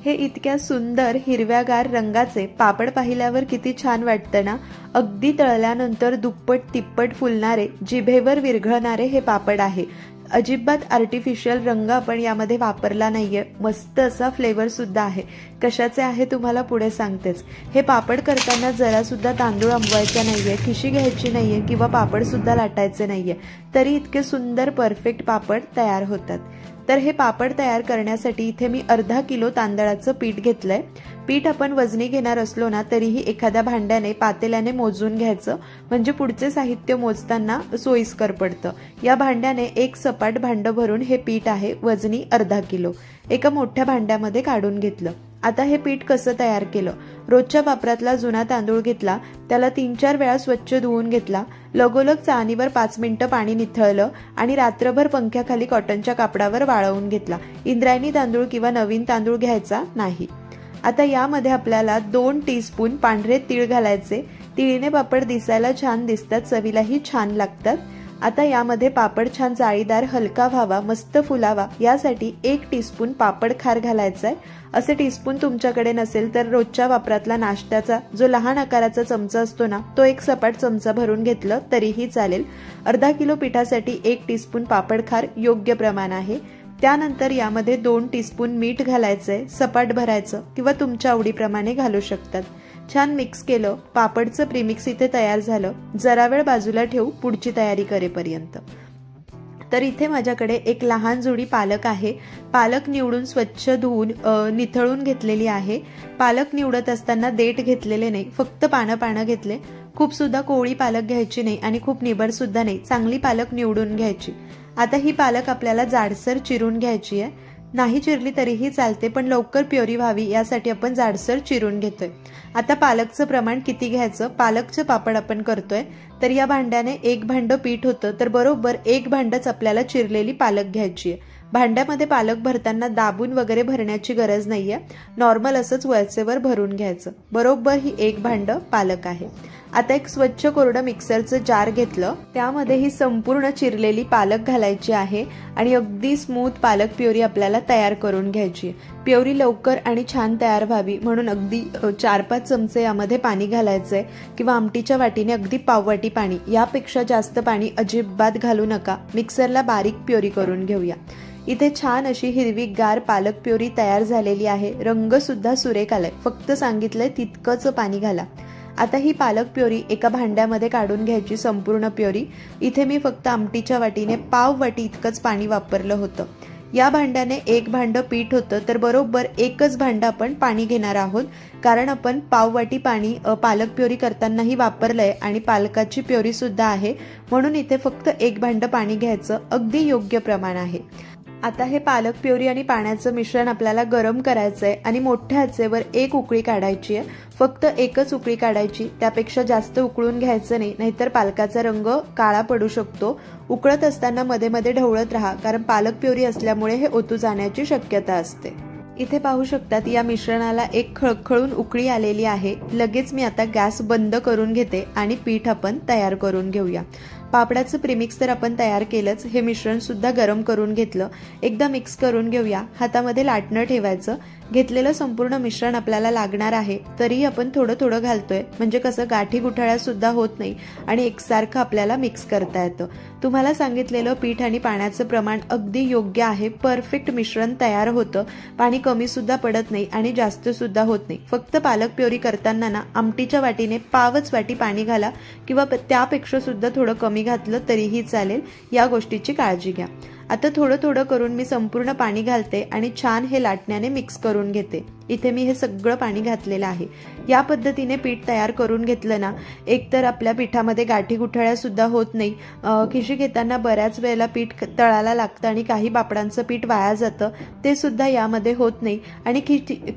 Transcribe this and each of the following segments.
हे इतक्या सुंदर हिरव्यागार रंगाचे पापड पाहिल्यावर किती छान वाटतं ना। अगदी तळल्यानंतर दुप्पट तिप्पट फुलणारे, जिभेवर विरघळणारे हे पापड आहे। अजिबात आर्टिफिशियल रंग आपण यामध्ये वापरला नाहीये। मस्त असा फ्लेवर सुद्धा आहे। कशाचे आहे तुम्हाला पुढे सांगतेच। हे पापड करताना जरा सुद्धा तांदूळ आंबवायचा नाहीये, खिशी घ्यायची नाहीये किंवा पापड सुद्धा लाटायचे नाहीये, तरी इतके सुंदर परफेक्ट पापड तयार होतात। तर हे पापड तयार करण्यासाठी इथे मी अर्धा किलो तांदळाचं पीठ घेतलंय। पीठ आपण वजनी घेणार असलो ना तरीही एखाद्या भांड्याने पातेल्याने मोजून घ्यायचं, म्हणजे पुढचे साहित्य मोजताना सोयीस्कर पडतं। या भांड्याने एक सपाट भांड भरून हे पीठ आहे वजनी अर्धा किलो एका मोठ्या भांड्यामध्ये काढून घेतलं। आता हे पीठ कसं तयार केलं। रोजच्या वापरातला जुना तांदूळ घेतला, त्याला 3-4 वेळा स्वच्छ धुवून घेतला, लगोलग चाळणीवर 5 मिनिटं पाणी निथळलं आणि रात्रभर पंख्याखाली कॉटनच्या कापडावर वाळवून घेतला। इंद्रायणी तांदूळ किंवा नवीन तांदूळ घ्यायचा नाही। आता यामध्ये आपल्याला 2 टीस्पून पांढरे तीळ घालायचे। तिळीने पापड दिसायला छान दिसतात, चवीलाही छान लागतात। आता यामध्ये पापड छान जाळीदार हलका व्हावा, मस्त फुलावा यासाठी 1 टीस्पून पापड खार घालायचा आहे। असे टीस्पून तुमच्याकडे नसेल तर रोजच्या वापरातला नाश्त्याचा जो लहान आकाराचा चमचा असतो ना तो एक सपाट चमचा भरून घेतलं तरीही चालेल। अर्धा किलो पिठासाठी 1 टीस्पून पापड खार योग्य प्रमाण आहे। त्यानंतर यामध्ये 2 टीस्पून मीठ घालायचंय, सपाट भरायचं किंवा तुमच्या आवडीप्रमाणे घालू शकतात। छान मिक्स केलं, पापडचं प्रीमिक्स इथे तयार झालं। जरा वेळ बाजूला ठेवू पुढची तयारी करेपर्यंत। तर इथे माझ्याकडे एक लहान जुडी पालक आहे। पालक निवडून स्वच्छ धुवून निथळून घेतलेली आहे। पालक निवडत असताना देठ घेतलेले नाही, फक्त पानं घेतले। खूप सुद्धा कोवळी पालक घ्यायची नाही आणि खूप निबर सुद्धा नाही, चांगली पालक निवडून घ्यायची। आता ही पालक आपल्याला जाडसर चिरून घ्यायची आहे। नाही चिरली तरीही चालते, पण लवकर प्युरी व्हावी यासाठी आपण जाडसर चिरून घेतोय। आता पालकचं प्रमाण किती घ्यायचं, पालकचे पापड आपण करतोय तर या भांड्याने 1 भांड पीठ होतं, तर बरोबर 1 भांडच आपल्याला चिरलेली पालक घ्यायची आहे। भांड्यामध्ये पालक भरताना दाबून वगैरे भरण्याची गरज नाहीये, नॉर्मल असंच वरचेवर भरून घ्यायचं। बरोबर ही 1 भांड पालक आहे। आता एक स्वच्छ कोरडं मिक्सरचं जार घेतलं, त्यामध्ये ही संपूर्ण चिरलेली पालक घालायची आहे आणि अगदी स्मूथ पालक प्युरी आपल्याला तयार करून घ्यायची। प्युरी लवकर आणि छान तयार व्हावी म्हणून अगदी 4-5 चमचे यामध्ये पाणी घालायचंय किंवा आमटीच्या वाटीने अगदी पाव वाटी पाणी, यापेक्षा जास्त पाणी अजिबात घालू नका। मिक्सरला बारीक प्युरी करून घेऊया। इथे छान अशी हिरवीगार पालक प्युरी तयार झालेली आहे। रंग सुद्धा सुरेख आलाय, फक्त सांगितलंय तितकंच पाणी घाला। आता ही पालक प्युरी एका भांड्यामध्ये काढून घ्यायची, संपूर्ण प्युरी। इथे मी फक्त आमटीच्या वाटीने पाव वाटी इतकंच पाणी वापरलं होतं। या भांड्याने 1 भांड पीठ होतं, तर बरोबर 1च भांड आपण पाणी घेणार आहोत, कारण आपण पाव वाटी पाणी पालक प्युरी करतानाही वापरलंय आणि पालकाची प्युरी सुद्धा आहे, म्हणून इथे फक्त 1 भांड पाणी घ्यायचं, अगदी योग्य प्रमाण आहे। आता हे पालक प्युरी आणि पाण्याचं मिश्रण आपल्याला गरम करायचंय आणि मोठ्या आचेवर 1 उकळी काढायची आहे। फक्त 1च उकळी काढायची, त्यापेक्षा जास्त उकळून घ्यायचं नाही, नाहीतर पालकाचा रंग काळा पडू शकतो। उकळत असताना मध्ये मध्ये ढवळत राहा, कारण पालक प्युरी असल्यामुळे हे ओतू जाण्याची शक्यता असते। इथे पाहू शकतात या मिश्रणाला एक खळखळून उकळी आलेली आहे। लगेच मी आता गॅस बंद करून घेते आणि पीठ आपण तयार करून घेऊया। पापडाचं प्रीमिक्स तर आपण तयार केलंच, हे मिश्रण सुद्धा गरम करून घेतलं। एकदा मिक्स करून घेऊया। हातामध्ये लाटणं ठेवायचं। घेतलेलं संपूर्ण मिश्रण आपल्याला लागणार आहे, तरी आपण थोडं थोडं घालतोय, म्हणजे कसं गाठी गुठाळ्या सुद्धा होत नाही आणि एकसारखं आपल्याला मिक्स करता येतं। तुम्हाला सांगितलेलं पीठ आणि पाण्याचं प्रमाण अगदी योग्य आहे। परफेक्ट मिश्रण तयार होतं, पाणी कमी सुद्धा पडत नाही आणि जास्त सुद्धा होत नाही। फक्त पालक प्युरी करताना ना आमटीच्या वाटीने पावच वाटी पाणी घाला किंवा त्यापेक्षा सुद्धा थोडं कमी घातलं तरीही चालेल, या गोष्टीची काळजी घ्या। आता थोडं थोडं करून मी संपूर्ण पाणी घालते आणि छान हे लाटण्याने मिक्स करून घेते। इथे मी हे सगळं पाणी घातलेलं आहे। या पद्धतीने पीठ तयार करून घेतलं ना, एकतर आपल्या पिठामध्ये गाठी गुठाळ्या सुद्धा होत नाही। खिशी घेताना बऱ्याच वेळेला पीठ तळाला लागतं आणि काही पापडांचं पीठ वाया जातं, ते सुद्धा यामध्ये होत नाही आणि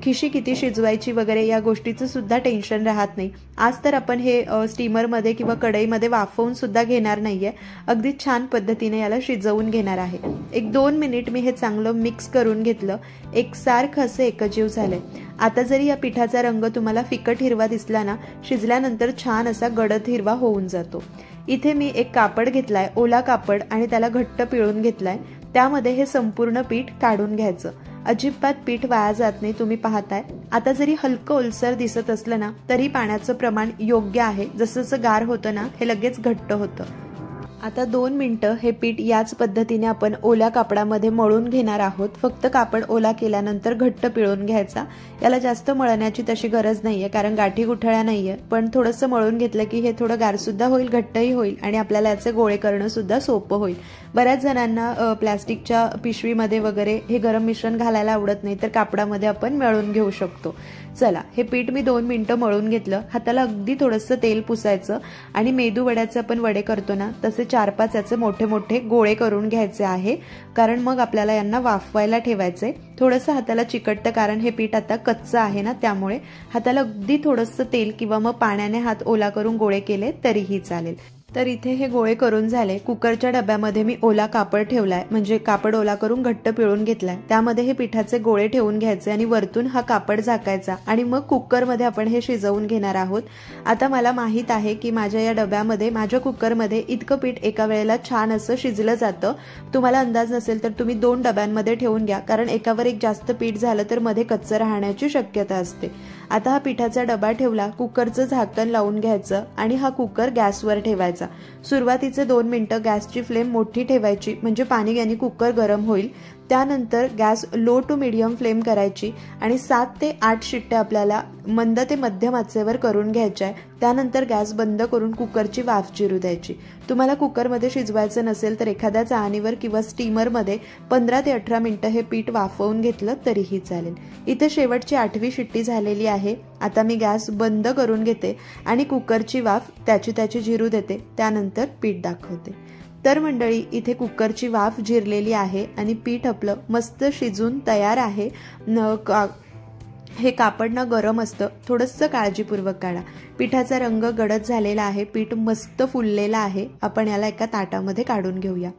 खिशी किती शिजवायची वगैरे या गोष्टीचं सुद्धा टेन्शन राहत नाही। आज तर आपण हे स्टीमरमध्ये किंवा कढईमध्ये वाफवून सुद्धा घेणार नाहीये, अगदी छान पद्धतीने याला शिजवून घेणार आहे। 1-2 मिनिट मी हे चांगलं मिक्स करून घेतलं, एकसारखं असं एकजीव झालंय। आता जरी या पिठाचा रंग तुम्हाला फिकट हिरवा दिसला ना, शिजल्यानंतर छान असा गडद हिरवा होऊन जातो। इथे मी एक कापड घेतलाय, ओला कापड, आणि त्याला घट्ट पिळून घेतलाय। त्यामध्ये हे संपूर्ण पीठ काढून घ्यायचं। अजिबात पीठ वाया जात नाही, तुम्ही पाहताय। आता जरी हलकं ओलसर दिसत असलं ना तरी पाण्याचं प्रमाण योग्य आहे। जसं जसं गार होतं ना हे लगेच घट्ट होतं। आता 2 मिनिटं हे पीठ याच पद्धतीने आपण ओल्या कापडामध्ये मळून घेणार आहोत। फक्त कापड ओला केल्यानंतर घट्ट पिळून घ्यायचा। याला जास्त मळण्याची तशी गरज नाहीये कारण गाठी गुठळ्या नाहीये, पण थोडंसं मळून घेतलं की हे थोडं गार सुद्धा होईल, घट्टही होईल आणि आपल्याला याचे गोळे करणं सुद्धा सोपं होईल। बऱ्याच जणांना प्लास्टिकच्या पिशवीमध्ये वगैरे हे गरम मिश्रण घालायला आवडत नाही, तर कापडामध्ये आपण मळून घेऊ शकतो। चला, हे पीठ मी 2 मिनिटं मळून घेतलं। हाताला अगदी थोडंसं तेल पुसायचं आणि मेदू वड्याचे आपण वडे करतो ना तसे 4-5 याचे मोठे मोठे गोळे करून घ्यायचे आहे, कारण मग आपल्याला यांना वाफवायला ठेवायचे। थोडंसं हाताला चिकटतं कारण हे पीठ आता कच्चं आहे ना, त्यामुळे हाताला अगदी थोडंसं तेल किंवा मग पाण्याने हात ओला करून गोळे केले तरीही चालेल। तर इथे हे गोळे करून झाले। कुकरच्या डब्यामध्ये मी ओला कापड ठेवलाय, म्हणजे कापड ओला करून घट्ट पिळून घेतलाय। त्यामध्ये हे पिठाचे गोळे ठेवून घ्यायचे आणि वरतून हा कापड झाकायचा आणि मग कुकरमध्ये आपण हे शिजवून घेणार आहोत। आता मला माहित आहे की माझ्या या डब्यामध्ये, माझ्या कुकरमध्ये इतकं पीठ एका वेळेला छान असं शिजलं जातं। तुम्हाला अंदाज नसेल तर तुम्ही 2 डब्यांमध्ये ठेवून घ्या, कारण एकावर एक जास्त पीठ झालं तर मध्ये कच्चं राहण्याची शक्यता असते। आता हा पिठाचा डबा ठेवला, कुकरचं झाकण लावून घ्यायचं आणि हा कुकर गॅसवर ठेवायचा। सुरुवातीचे 2 मिनिटं गॅसची फ्लेम मोठी ठेवायची, म्हणजे पाणी याने कुकर गरम होईल। त्यानंतर gas low to medium flame करायची आणि 7 ते 8 शिट्ट्या आपल्याला मंद ते मध्यम आचेवर करून घ्यायच्या आहे। त्यानंतर गॅस बंद करून कुकरची वाफ जिरू द्यायची। तुम्हाला कुकरमध्ये शिजवायचं नसेल तर एखाद्या चाळणीवर किंवा स्टीमरमध्ये 15 ते 18 मिनिटं हे पीठ वाफवून घेतलं तरीही चालेल। इथे शेवटची 8वी शिट्टी झालेली आहे। आता मी गॅस बंद करून घेते आणि कुकरची वाफ त्याची जिरू देते, त्यानंतर पीठ दाखवते। तर मंडळी, इथे कुकरची वाफ जिरलेली आहे आणि पीठ आपलं मस्त शिजून तयार आहे। हे कापड ना गरम असतं, थोडंसं काळजीपूर्वक काढा। पिठाचा रंग गडद झालेला आहे, पीठ मस्त फुललेलं आहे। आपण याला एका ताटामध्ये काढून घेऊया।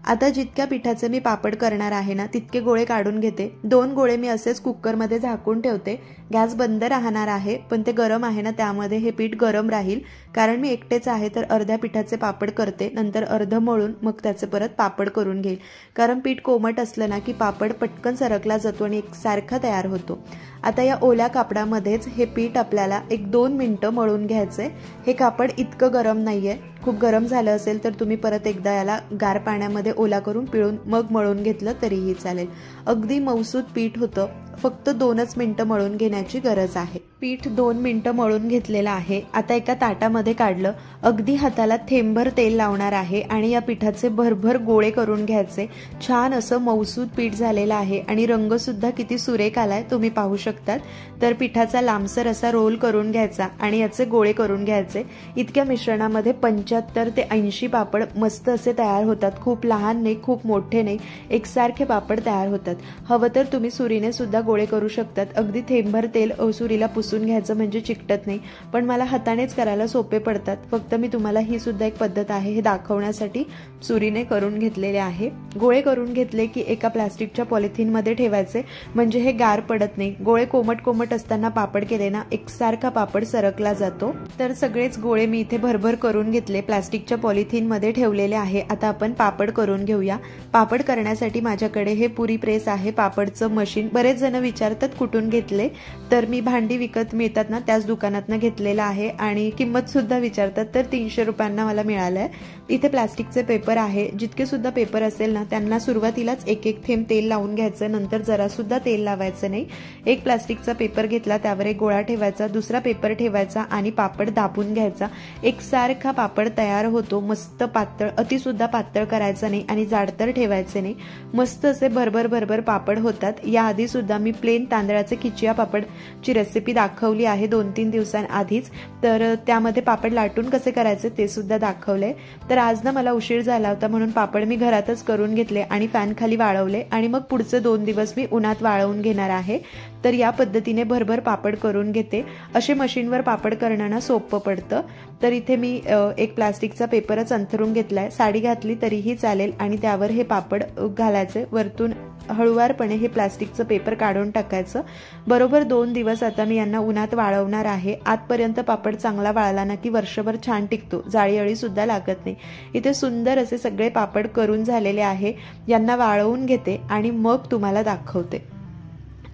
आता जितक्या पिठाचे मी पापड करणार आहे ना तितके गोळे काढून घेते। 2 गोळे मी असेच कुकरमध्ये झाकून ठेवते। गॅस बंद राहणार आहे, पण ते गरम आहे ना त्यामध्ये हे पीठ गरम राहील, कारण मी एकटेच आहे तर अर्ध्या पिठाचे पापड करते, नंतर अर्ध मळून मग त्याचे परत पापड करून घेईल। कारण पीठ कोमट असलं ना की पापड पटकन सरकला जातो आणि एकसारखा तयार होतो। आता या ओल्या कापडामध्येच हे पीठ आपल्याला 1-2 मिनिटं मळून घ्यायचंय। हे कापड इतकं गरम नाहीये, खूप गरम झालं असेल तर तुम्ही परत एकदा याला गार पाण्यामध्ये ओला करून पिळून मग मळून घेतलं तरीही चालेल। अगदी मऊसूत पीठ होतं, फक्त 2च मिनिटं मळून घेण्याची गरज आहे। पीठ 2 मिनिटं मळून घेतलेलं आहे। आता एका ताटामध्ये काढलं, अगदी हाताला थेंबभर तेल लावणार आहे आणि या पिठाचे भरभर गोळे करून घ्यायचे। छान असं मऊसूत पीठ झालेलं आहे आणि रंग सुद्धा किती सुरेख आलाय तुम्ही पाहू शकतात। तर पिठाचा लांबसर असा रोल करून घ्यायचा आणि याचे गोळे करून घ्यायचे। इतक्या मिश्रणामध्ये 75 ते 80 पापड मस्त असे तयार होतात। खूप लहान नाही, खूप मोठे नाही, एकसारखे पापड तयार होतात। हवं तर तुम्ही सुरीने सुद्धा गोळे करू शकतात। अगदी थेंबभर तेल सुरीला पुसून घ्यायचं म्हणजे चिकटत नाही, पण मला हातानेच करायला सोपे पडतात। फक्त मी तुम्हाला ही सुद्धा एक पद्धत आहे हे दाखवण्यासाठी सुरीने करून घेतलेले आहे। गोळे करून घेतले की एका प्लास्टिकच्या पॉलिथिनमध्ये ठेवायचे, म्हणजे हे गार पडत नाही। गोळे कोमट असताना पापड केले ना एकसारखा पापड सरकला जातो। तर सगळेच गोळे मी इथे भरभर करून घेतले, प्लास्टिकच्या पॉलिथिनमध्ये ठेवलेले आहे। आता आपण पापड करून घेऊया। पापड करण्यासाठी माझ्याकडे हे पुरी प्रेस आहे, पापडचं मशीन। बरेच जण विचारतात कुठून घेतले, तर मी भांडी विकत मिळतात ना त्याच दुकानातनं घेतलेलं आहे आणि किंमत सुद्धा विचारतात, तर 300 रुपयांना मला मिळालंय। इथे प्लास्टिकचे पेपर आहे, जितके सुद्धा पेपर असेल ना त्यांना सुरुवातीलाच 1-1 थेंब तेल लावून घ्यायचं, नंतर जरा सुद्धा तेल लावायचं नाही। एक प्लास्टिकचा पेपर घेतला, त्यावर एक गोळा ठेवायचा, दुसरा पेपर ठेवायचा आणि पापड दाबून घ्यायचा। एकसारखा पापड तयार होतो, मस्त पातळ, अति सुद्धा पातळ करायचं नाही आणि जाडतर ठेवायचे नाही। मस्त असे भरभर पापड होतात। याआधी सुद्धा मी प्लेन तांदळाचे खिचिया पापडची रेसिपी दाखवली आहे 2-3 दिवसांआधीच, तर त्यामध्ये पापड लाटून कसे करायचे ते सुद्धा दाखवले। तर आज ना मला उशीर झाला होता म्हणून पापड मी घरातच करून घेतले आणि फॅन खाली वाळवले आणि मग पुढचे 2 दिवस मी उन्हात वाळवून घेणार आहे। तर या पद्धतीने भरभर पापड करून घेते। असे मशीनवर पापड करणं सोपं पडतं। तर इथे मी एक प्लास्टिकचा पेपरच अंथरून घेतलाय, साडी घातली तरीही चालेल आणि त्यावर हे पापड घालायचे। वरतून हळूवारपणे हे प्लास्टिकचं पेपर काढून टाकायचं। बरोबर 2 दिवस आता मी यांना उन्हात वाळवणार आहे। आजपर्यंत पापड चांगला वाळला ना की वर्षभर छान टिकतो, जाळी सुद्धा लागत नाही। इथे सुंदर असे सगळे पापड करून झालेले आहे। यांना वाळवून घेते आणि मग तुम्हाला दाखवते।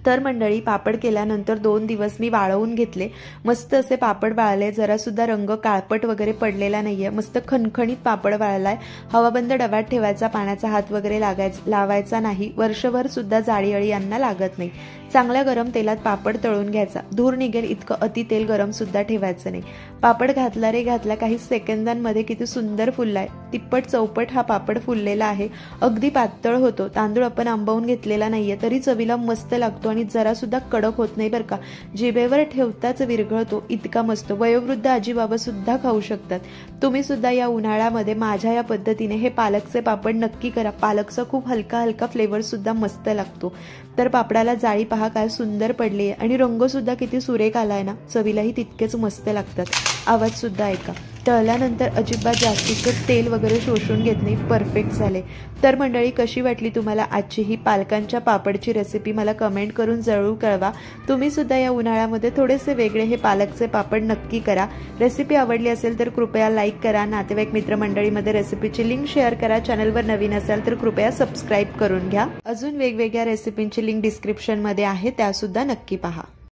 तर मंडळी, पापड केल्यानंतर 2 दिवस मी वाळवून घेतले. मस्त असे पापड वाळले, जरा सुद्धा रंग काळपट वगैरे पडलेला नाहीये. मस्त खणखणीत पापड वाळलाय. हवाबंद डब्यात ठेवायचा, पाण्याचा हात वगैरे लावायचा नाही. वर्षभर सुद्धा जाळी यांना लागत नाही. चांगल्या गरम तेलात पापड तळून घ्यायचा. धूर निघेल इतकं अति तेल गरम सुद्धा ठेवायचं नाही. पापड घातला रे घातला, काही सेकंदांमध्ये किती सुंदर फुललाय. तिप्पट चौपट हा पापड फुललेला आहे. अगदी पातळ होतो. तांदूळ आपण आंबवून घेतलेला नाहीये, तरी चवीला मस्त लागतो आणि जरा सुद्धा कडक होत नाही बरं का. जिभेवर ठेवताच विरघळतो, इतका मस्त. वयोवृद्ध आजी बाबा सुद्धा खाऊ शकतात. तुम्ही सुद्धा या उन्हाळ्यामध्ये माझ्या या पद्धतीने हे पालकचे पापड नक्की करा. पालकचा खूप हलका हलका फ्लेवर सुद्धा मस्त लागतो. तर पापडाला जाळी पहा काय सुंदर पडली आहे आणि रंग सुद्धा किती सुरेख आलाय ना. चवीलाही तितकेच मस्त लागतात. आवाज सुद्धा ऐका. तळल्यानंतर अजिबात जास्तीचं तेल वगैरे शोषून घेत नाही. परफेक्ट झाले. तर मंडळी, कशी वाटली तुम्हाला आजची ही पालकांच्या पापडची रेसिपी मला कमेंट करून जरूर कळवा. तुम्ही सुद्धा या उन्हाळ्यामध्ये थोडेसे वेगळे हे पालकचे पापड नक्की करा. रेसिपी आवडली असेल तर कृपया लाईक करा. नातेवाईक मित्रमंडळीमध्ये रेसिपीची लिंक शेअर करा. चॅनलवर नवीन असाल तर कृपया सबस्क्राईब करून घ्या. अजून वेगवेगळ्या रेसिपींची लिंक डिस्क्रिप्शनमध्ये आहे, त्यासुद्धा नक्की पहा.